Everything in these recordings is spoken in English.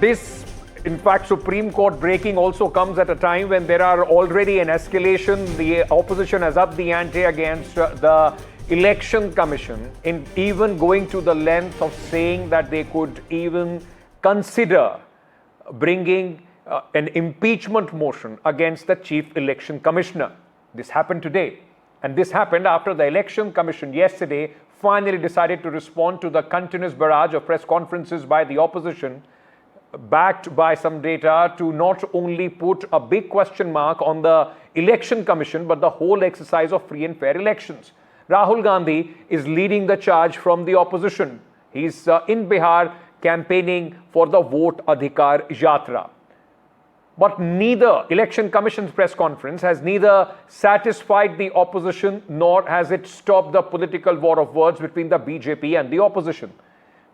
this, in fact, Supreme Court breaking also comes at a time when there are already an escalation. The opposition has upped the ante against the Election Commission, in even going to the length of saying that they could even consider bringing an impeachment motion against the Chief Election Commissioner. This happened today. And this happened after the Election Commission yesterday finally decided to respond to the continuous barrage of press conferences by the opposition, backed by some data, to not only put a big question mark on the Election Commission, but the whole exercise of free and fair elections. Rahul Gandhi is leading the charge from the opposition. He's in Bihar campaigning for the Vote Adhikar Yatra. But neither Election Commission's press conference has neither satisfied the opposition nor has it stopped the political war of words between the BJP and the opposition.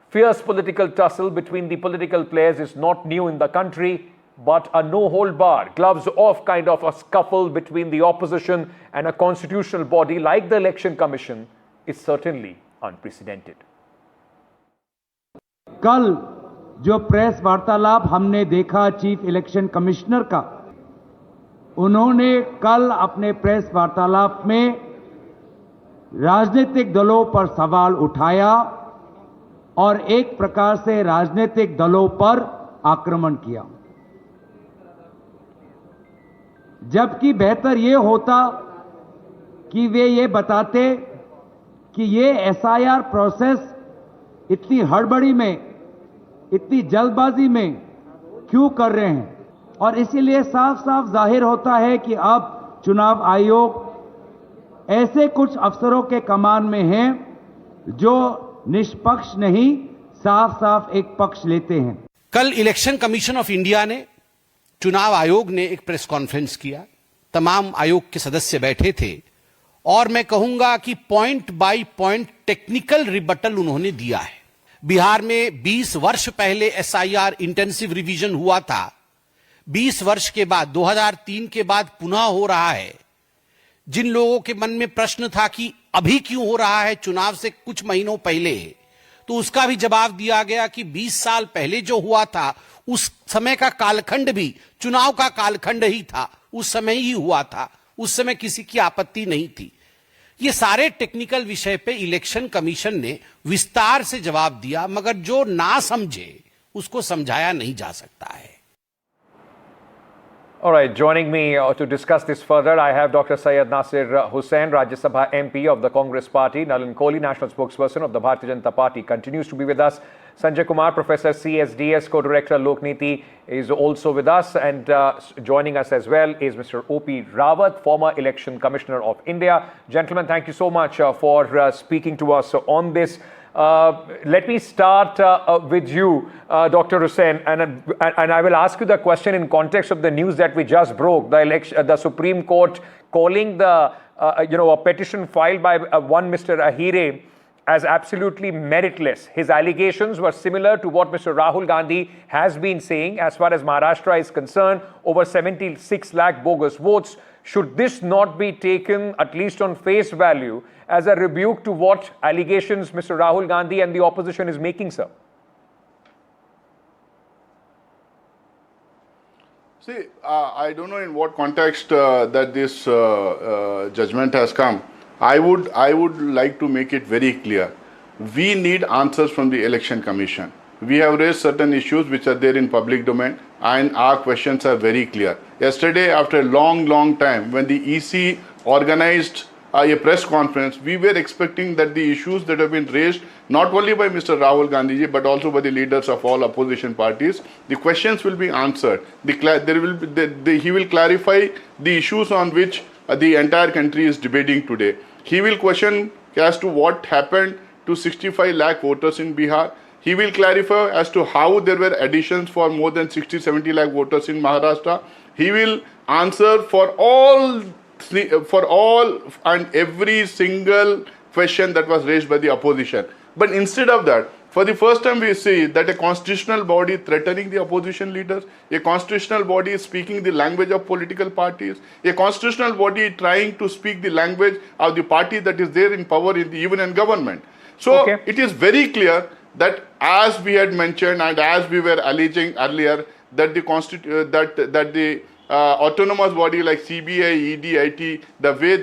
Fierce political tussle between the political players is not new in the country, but a no-hold-bar, gloves-off kind of a scuffle between the opposition and a constitutional body like the Election Commission is certainly unprecedented. कल जो press वार्तालाप हमने देखा chief election commissioner का, उन्होंने कल अपने press वार्तालाप में राजनीतिक दलों पर सवाल उठाया और एक प्रकार से राजनीतिक दलों पर आक्रमण किया। जबकि बेहतर ये होता कि वे ये बताते कि ये एसआईआर प्रोसेस इतनी हड़बड़ी में, इतनी जल्दबाजी में क्यों कर रहे हैं, और इसीलिए साफ साफ जाहिर होता है कि अब चुनाव आयोग ऐसे कुछ अफसरों के कमान में हैं जो निष्पक्ष नहीं, साफ साफ एक पक्ष लेते हैं। कल इलेक्शन कमीशन ऑफ इंडिया ने, चुनाव आयोग ने एक प्रेस कॉन्फ्रेंस किया। तमाम आयोग के सदस्य बैठे थे और मैं कहूंगा कि point by point technical rebuttal उन्होंने दिया है। बिहार में 20 वर्ष पहले एसआईआर इंटेंसिव रिवीजन हुआ था। 20 वर्ष के बाद 2003 के बाद पुनः हो रहा है। जिन लोगों के मन में प्रश्न था कि अभी क्यों हो रहा है चुनाव से कुछ महीनों पहले, तो उसका भी जवाब दिया गया कि 20 साल पहले जो हुआ था उस समय का कालखंड भी चुनाव का कालखंड ही था, उस समय ही हुआ था, उस समय किसी की आपत्ति नहीं थी। ये सारे टेक्निकल विषय पे इलेक्शन कमीशन ने विस्तार से जवाब दिया, मगर जो ना समझे उसको समझाया नहीं जा सकता है। All right, joining me to discuss this further, I have Dr. Syed Nasir Hussain, Rajya Sabha MP of the Congress Party. Nalin Kohli, National Spokesperson of the Bharatiya Janata Party, continues to be with us. Sanjay Kumar, Professor CSDS, Co-Director Lokniti, is also with us. And joining us as well is Mr. O.P. Rawat, former Election Commissioner of India. Gentlemen, thank you so much for speaking to us on this. Let me start with you, Dr. Hussain, and I will ask you the question in context of the news that we just broke. The Supreme Court calling the a petition filed by one Mr. Ahire as absolutely meritless. His allegations were similar to what Mr. Rahul Gandhi has been saying as far as Maharashtra is concerned, over 76 lakh bogus votes. Should this not be taken, at least on face value, as a rebuke to what allegations Mr. Rahul Gandhi and the opposition is making, sir? See, I don't know in what context that this judgment has come. I would like to make it very clear. We need answers from the Election Commission. We have raised certain issues which are there in public domain, and our questions are very clear. Yesterday, after a long time, when the EC organized a press conference, we were expecting that the issues that have been raised, not only by Mr. Rahul Gandhi, but also by the leaders of all opposition parties, the questions will be answered. He will clarify the issues on which the entire country is debating today. He will question as to what happened to 65 lakh voters in Bihar. He will clarify as to how there were additions for more than 60-70 lakh voters in Maharashtra. He will answer for all and every single question that was raised by the opposition. But instead of that, for the first time we see that a constitutional body threatening the opposition leaders, a constitutional body speaking the language of political parties, a constitutional body trying to speak the language of the party that is there in power even in government. So it is very clear that as we had mentioned and as we were alleging earlier, that the autonomous body like CBI, ED, IT, the way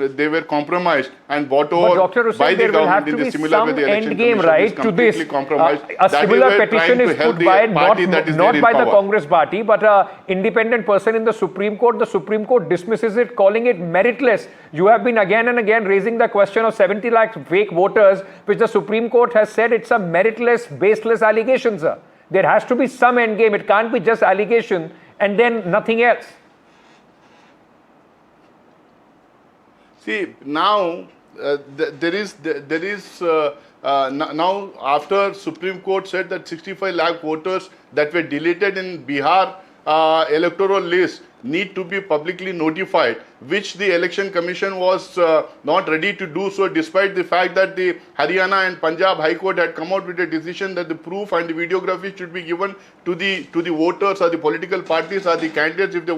they were compromised and bought over by the government in the similar way the election commission right, is completely compromised. A similar petition is put by not by the Congress party, but an independent person in the Supreme Court. The Supreme Court dismisses it, calling it meritless. You have been again and again raising the question of 70 lakh fake voters, which the Supreme Court has said it's a meritless, baseless allegation, sir. There has to be some endgame. It can't be just allegation and then nothing else. See, now now after Supreme Court said that 65 lakh voters that were deleted in Bihar electoral list need to be publicly notified, which the election commission was not ready to do so, despite the fact that the Haryana and Punjab High Court had come out with a decision that the proof and the videography should be given to the voters or the political parties or the candidates if they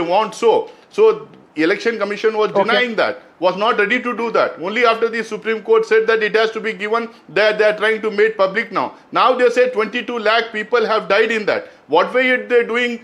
want so. So election commission was denying that, was not ready to do that. Only after the Supreme Court said that it has to be given, that they are trying to make public now. Now they say 22 lakh people have died in that. What were they doing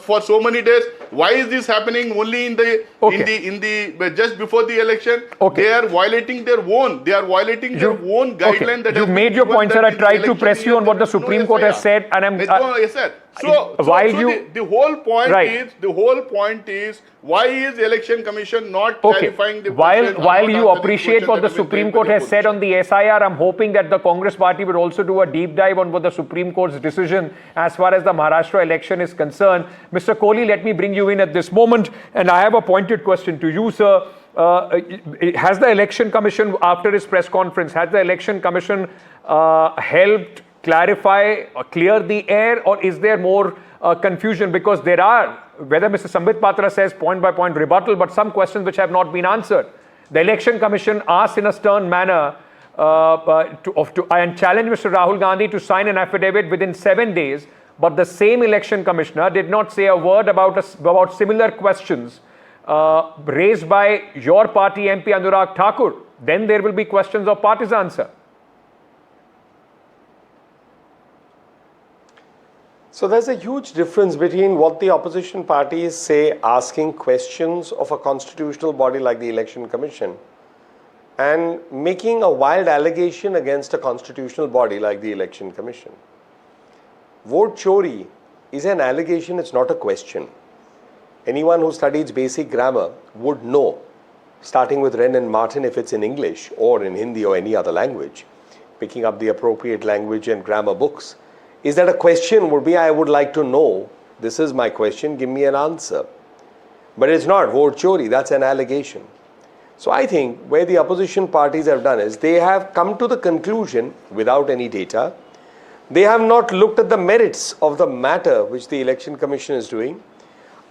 for so many days? Why is this happening only in the just before the election? They are violating their own. They are violating their own guideline. That you made your point, sir. I tried to press you on what the Supreme Court has said, and I'm. Yes, sir. So the whole point is why is the election commission not clarifying the while you appreciate what the Supreme Court has said on the SIR, I'm hoping that the Congress party will also do a deep dive on what the Supreme Court's decision as far as the Maharashtra election is concerned. Mr. Kohli, let me bring you in at this moment, and I have a pointed question to you, sir. Has the election commission, after its press conference, has the election commission helped clarify or clear the air, or is there more confusion? Because there are, whether Mr. Sambit Patra says point by point rebuttal, but some questions which have not been answered. The election commission asked in a stern manner and challenged Mr. Rahul Gandhi to sign an affidavit within 7 days, but the same election commissioner did not say a word about similar questions raised by your party MP Anurag Thakur. Then there will be questions of partisan, sir. So there's a huge difference between what the opposition parties say asking questions of a constitutional body like the Election Commission and making a wild allegation against a constitutional body like the Election Commission. Vote chori is an allegation, it's not a question. Anyone who studies basic grammar would know, starting with Wren and Martin if it's in English or in Hindi or any other language, picking up the appropriate language and grammar books, is that a question would be, I would like to know, this is my question, give me an answer. But it's not vote chori, that's an allegation. So I think where the opposition parties have done is they have come to the conclusion without any data. They have not looked at the merits of the matter which the Election Commission is doing.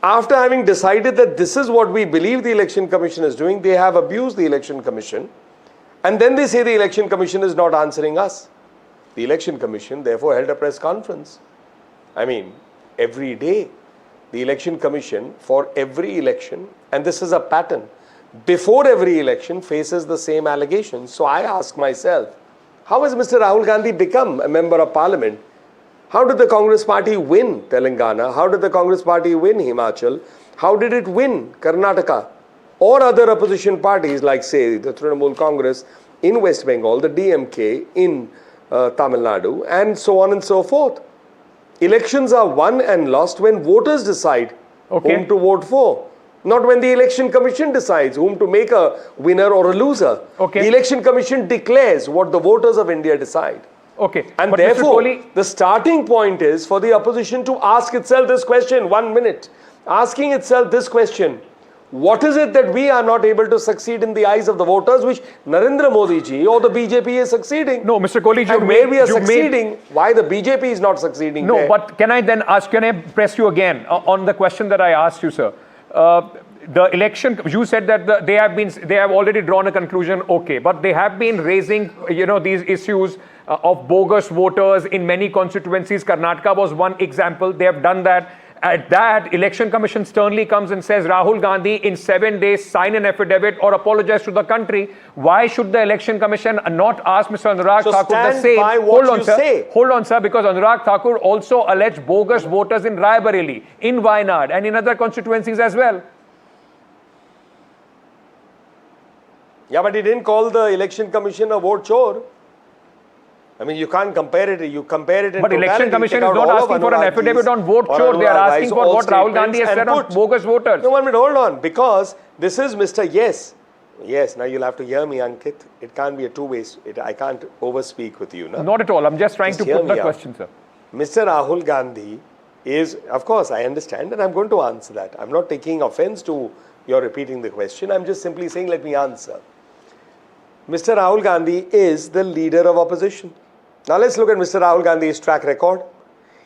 After having decided that this is what we believe the Election Commission is doing, they have abused the Election Commission. And then they say the Election Commission is not answering us. The Election Commission therefore held a press conference. I mean, every day, the Election Commission for every election, and this is a pattern, before every election faces the same allegations. So I ask myself, how has Mr. Rahul Gandhi become a member of parliament? How did the Congress party win Telangana? How did the Congress party win Himachal? How did it win Karnataka? Or other opposition parties like, say, the Trinamool Congress in West Bengal, the DMK in Tamil Nadu, and so on and so forth. Elections are won and lost when voters decide whom to vote for, not when the Election Commission decides whom to make a winner or a loser. The Election Commission declares what the voters of India decide. And but therefore, the starting point is for the opposition to ask itself this question, 1 minute, asking itself this question: what is it that we are not able to succeed in the eyes of the voters, which Narendra Modi ji or the BJP is succeeding? No, Mr. Kohli, and where we are succeeding, why the BJP is not succeeding? No, but can I then ask, can I press you again on the question that I asked you, sir? The election, you said that they have already drawn a conclusion, but they have been raising, these issues of bogus voters in many constituencies. Karnataka was one example. They have done that. At that, Election Commission sternly comes and says, Rahul Gandhi, in 7 days, sign an affidavit or apologize to the country. Why should the Election Commission not ask Mr. Anurag Thakur the same? By what you say. Hold on, sir, because Anurag Thakur also alleged bogus voters in Raebareli, in Wayanad, and in other constituencies as well. Yeah, but he didn't call the Election Commission a vote chore. I mean, you can't compare it. You compare it in But Election Commission is not asking for an affidavit on vote chore. They are asking for what Rahul Gandhi has said on bogus voters. No, 1 minute, hold on. Because this is Mr. Yes. Yes, now you'll have to hear me, Ankit. It can't be a two-way. I can't overspeak with you. No? Not at all. I'm just trying to put the question, sir. Mr. Rahul Gandhi is, of course, I understand, and I'm going to answer that. I'm not taking offense to your repeating the question. I'm just simply saying, let me answer. Mr. Rahul Gandhi is the leader of opposition. Now let's look at Mr. Rahul Gandhi's track record.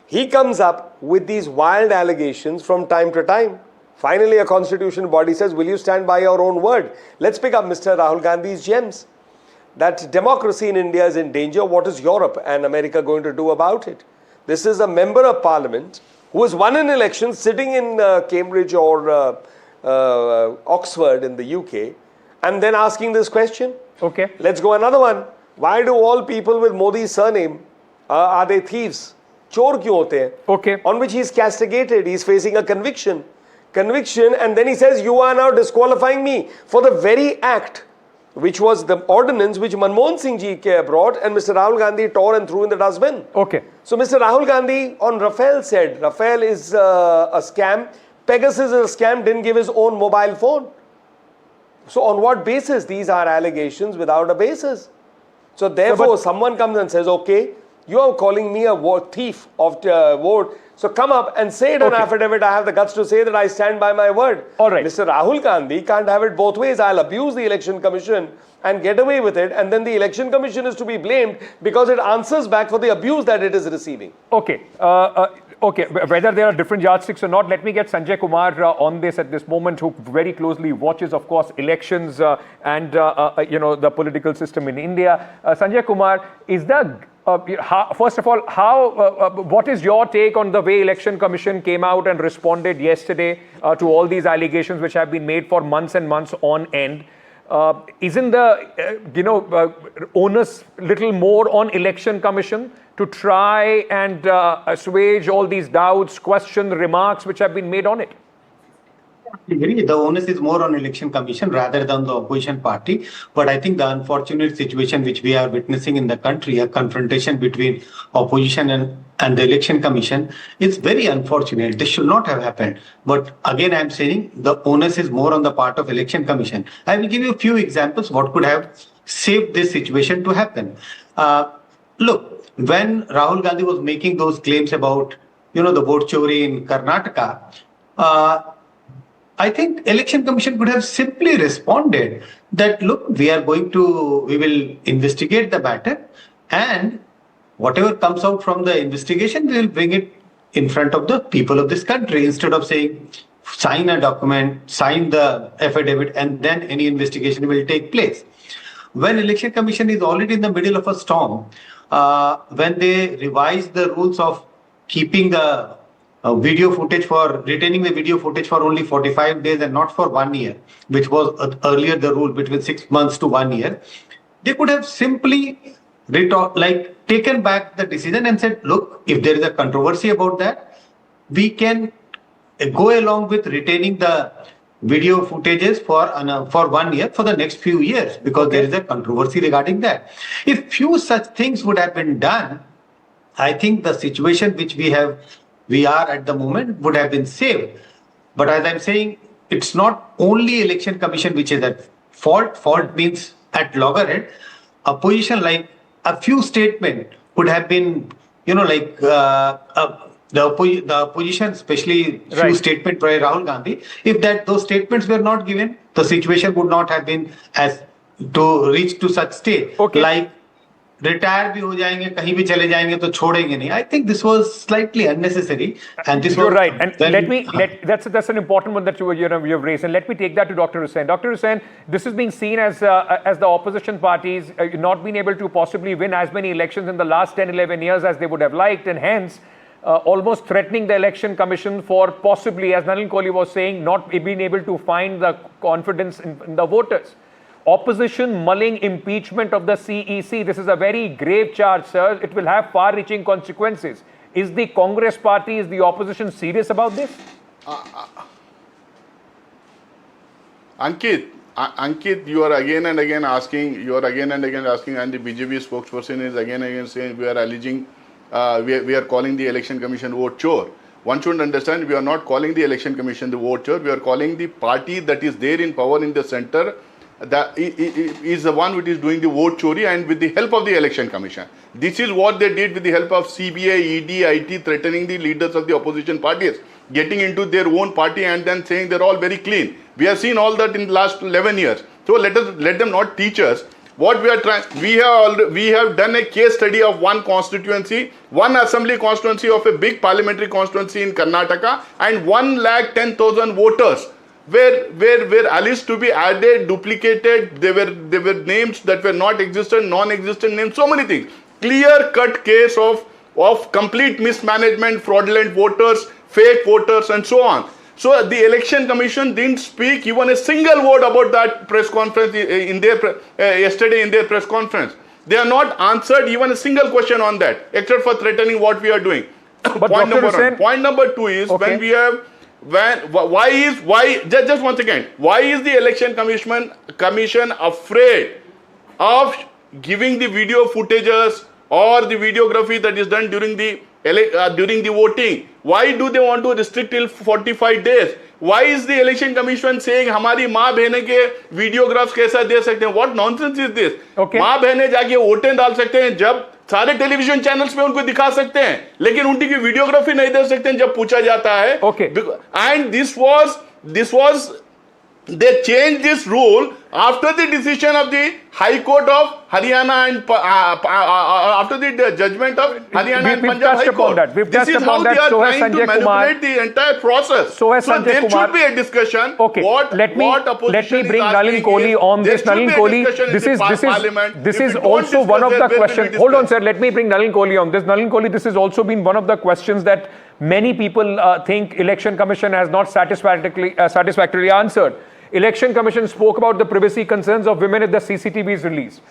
He comes up with these wild allegations from time to time. Finally, a constitutional body says, will you stand by your own word? Let's pick up Mr. Rahul Gandhi's gems. That democracy in India is in danger. What is Europe and America going to do about it? This is a member of parliament who has won an election sitting in Cambridge or Oxford in the UK and then asking this question. Okay. Let's go another one. Why do all people with Modi's surname, are they thieves? Chor kyun hote hain? Okay. On which he's castigated. He's facing a conviction. And then he says, you are now disqualifying me for the very act, which was the ordinance which Manmohan Singh ji brought and Mr. Rahul Gandhi tore and threw in the dustbin. Okay. So Mr. Rahul Gandhi on Rafale said, Rafale is a scam. Pegasus is a scam, didn't give his own mobile phone. So on what basis? These are allegations without a basis. So therefore, someone comes and says, okay, you are calling me a thief of vote. So come up and say it in an affidavit. I have the guts to say that I stand by my word. All right. Mr. Rahul Gandhi can't have it both ways. I'll abuse the Election Commission and get away with it. And then the Election Commission is to be blamed because it answers back for the abuse that it is receiving. Okay. Okay, whether there are different yardsticks or not, let me get Sanjay Kumar on this at this moment, who very closely watches, of course, elections and the political system in India. Sanjay Kumar, is the first of all, what is your take on the way Election Commission came out and responded yesterday to all these allegations which have been made for months and months on end? Isn't the onus little more on Election Commission to try and assuage all these doubts, questions, remarks which have been made on it? I agree. The onus is more on Election Commission rather than the opposition party. But I think the unfortunate situation which we are witnessing in the country, a confrontation between opposition and the Election Commission, is very unfortunate. This should not have happened. But again, I'm saying the onus is more on the part of Election Commission. I will give you a few examples what could have saved this situation to happen. Look, when Rahul Gandhi was making those claims about, the vote chori in Karnataka, I think Election Commission could have simply responded that, look, we will investigate the matter, and whatever comes out from the investigation, we will bring it in front of the people of this country, instead of saying, sign a document, sign the affidavit, and then any investigation will take place. When Election Commission is already in the middle of a storm, when they revised the rules of keeping the retaining the video footage for only 45 days and not for 1 year, which was earlier the rule between 6 months to 1 year, they could have simply taken back the decision and said, look, if there is a controversy about that, we can go along with retaining the video footages for 1 year for the next few years, because there is a controversy regarding that. If few such things would have been done, I think the situation which we are at the moment would have been saved. But as I'm saying, it's not only Election Commission which is at fault. Fault means at loggerhead. Opposition, like a few statements would have been, the opposition, especially few statements by Rahul Gandhi. If those statements were not given, the situation would not have been as to reach to such state. Like, retire bhi ho jayenge, kahin bhi chale jayenge, to chhodenge nahi. I think this was slightly unnecessary, and this You're right. And that's an important one that you've raised, and let me take that to Dr. Hussain. Dr. Hussain, this is being seen as the opposition parties not being able to possibly win as many elections in the last 10-11 years as they would have liked, and hence almost threatening the election commission for possibly, as Nalin Kohli was saying, not being able to find the confidence in the voters. Opposition mulling impeachment of the CEC. This is a very grave charge, sir. It will have far-reaching consequences. Is the Congress party, is the opposition serious about this? Ankit, you are again and again asking, and the BJP spokesperson is again and again saying we are alleging, we are calling the election commission vote chore. One should understand, we are not calling the election commission the vote chore. We are calling the party that is there in power in the center, that is the one which is doing the vote chori, and with the help of the election commission. This is what they did with the help of CBI, ED, IT, threatening the leaders of the opposition parties, getting into their own party and then saying they're all very clean. We have seen all that in the last 11 years. So let them not teach us. What we are trying, we have done a case study of one constituency, one assembly constituency of a big parliamentary constituency in Karnataka, and 110,000 voters were alleged to be added, duplicated. They were names that were not existent, non-existent names, so many things. Clear-cut case of complete mismanagement, fraudulent voters, fake voters, and so on. So the election commission didn't speak even a single word about that press conference in their yesterday in their press conference. They are not answered even a single question on that, except for threatening what we are doing. But Point number Hussain, one. Point number two is okay. Just once again, why is the election commission afraid of giving the video footages or the videography that is done during the voting? Why do they want to restrict till 45 days? Why is the election commission saying हमारी माँ बहने के videographs कैसा दे सकते हैं? What nonsense is this? Okay. माँ बहने जाके वोटें डाल सकते हैं जब सारे टेलीविजन चैनल्स पे उनको दिखा सकते हैं, लेकिन उनकी वीडियोग्राफी नहीं दे सकते हैं जब पूछा जाता है. Okay. And this was they changed this rule after the decision of the High Court of Haryana and after the judgment of Haryana and Punjab High Court. This is how they are trying to manipulate the entire process. So there should be a discussion. Okay. Let me bring Nalin Kohli on this. Nalin Kohli, this is also one of the questions. Hold on, sir. Let me bring Nalin Kohli on this. Nalin Kohli, this has also been one of the questions that many people think Election Commission has not satisfactorily answered. Election Commission spoke about the privacy concerns of women if the CCTV is released.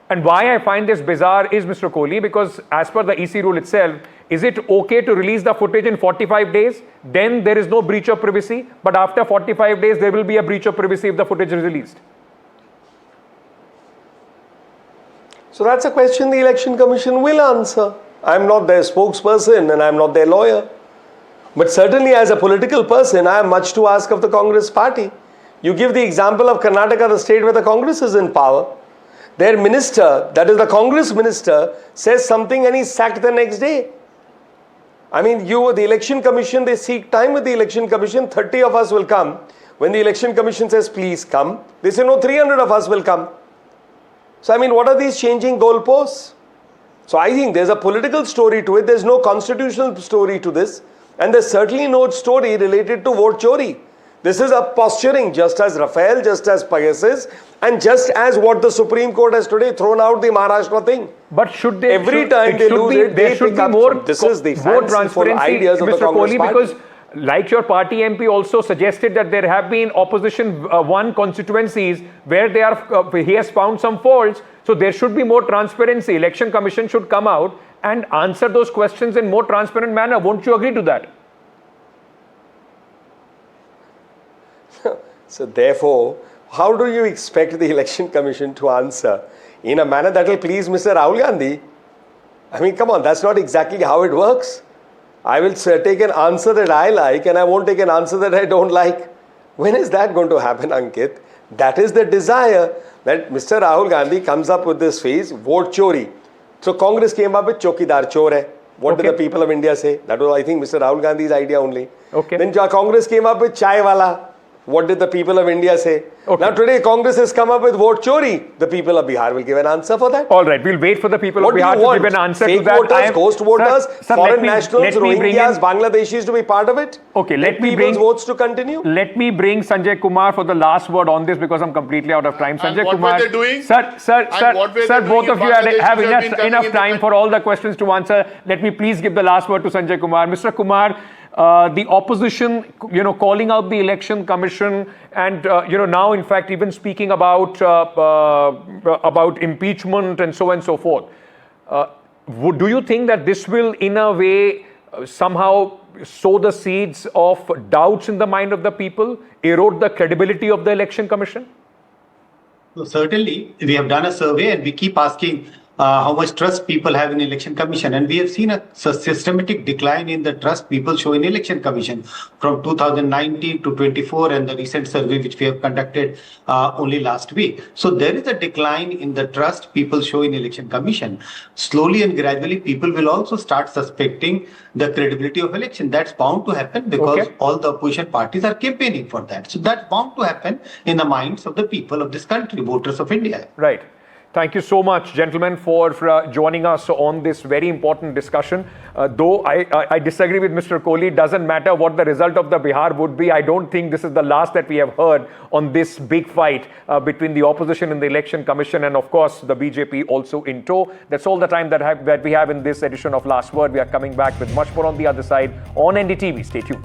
And why I find this bizarre is, Mr. Kohli, because as per the EC rule itself, is it okay to release the footage in 45 days? Then there is no breach of privacy. But after 45 days, there will be a breach of privacy if the footage is released. So that's a question the Election Commission will answer. I'm not their spokesperson and I'm not their lawyer. But certainly as a political person, I have much to ask of the Congress party. You give the example of Karnataka, the state where the Congress is in power. Their minister, that is the Congress minister, says something and he's sacked the next day. I mean, the Election Commission, they seek time with the Election Commission. 30 of us will come. When the Election Commission says, please come, they say, no, 300 of us will come. So, I mean, what are these changing goalposts? So, I think there's a political story to it. There's no constitutional story to this. And there's certainly no story related to vote chori. This is a posturing, just as Rafael, just as Pegasus, and just as what the Supreme Court has today thrown out the Maharashtra thing. But should they? Every time they lose it, they pick up. More, this is the more transparency, ideas of Mr. the Congress Kohli, party. because like your party MP also suggested that there have been opposition one constituencies where they are he has found some faults. So there should be more transparency. Election Commission should come out and answer those questions in more transparent manner. Won't you agree to that? So therefore, how do you expect the Election Commission to answer in a manner that will please Mr. Rahul Gandhi? I mean, come on, that's not exactly how it works. I will take an answer that I like and I won't take an answer that I don't like. When is that going to happen, Ankit? That is the desire that Mr. Rahul Gandhi comes up with this phrase, vote chori. So Congress came up with chokidar chor hai. What did the people of India say? That was, I think, Mr. Rahul Gandhi's idea only. Okay. Then Congress came up with chai wala. What did the people of India say? Okay. Now today Congress has come up with vote chori. The people of Bihar will give an answer for that. All right, we'll wait for the people What of do Bihar you to want? give an answer Fake to that. voters, ghost voters, Sir, foreign nationals, let me bring Rohingyas, in, Bangladeshis to be part of it? Okay, let me people's bring votes to continue? Let me bring Sanjay Kumar for the last word on this because I'm completely out of time. Sanjay what Kumar, were they doing? Sir, what were they both doing of in you Bangladesh have which have been coming enough in the time for all the questions to answer. Let me please give the last word to Sanjay Kumar. Mr. Kumar, the opposition, calling out the election commission and, now in fact even speaking about impeachment and so on and so forth. Do you think that this will in a way somehow sow the seeds of doubts in the mind of the people, erode the credibility of the election commission? So certainly, we have done a survey and we keep asking how much trust people have in election commission, and we have seen a systematic decline in the trust people show in election commission from 2019 to 24, and the recent survey which we have conducted only last week. So there is a decline in the trust people show in election commission. Slowly and gradually, people will also start suspecting the credibility of election. That's bound to happen because all the opposition parties are campaigning for that. So that's bound to happen in the minds of the people of this country, voters of India. Right. Thank you so much, gentlemen, for joining us on this very important discussion. Though I disagree with Mr. Kohli, it doesn't matter what the result of the Bihar would be. I don't think this is the last that we have heard on this big fight between the opposition and the election commission, and of course the BJP also in tow. That's all the time that we have in this edition of Last Word. We are coming back with much more on the other side on NDTV. Stay tuned.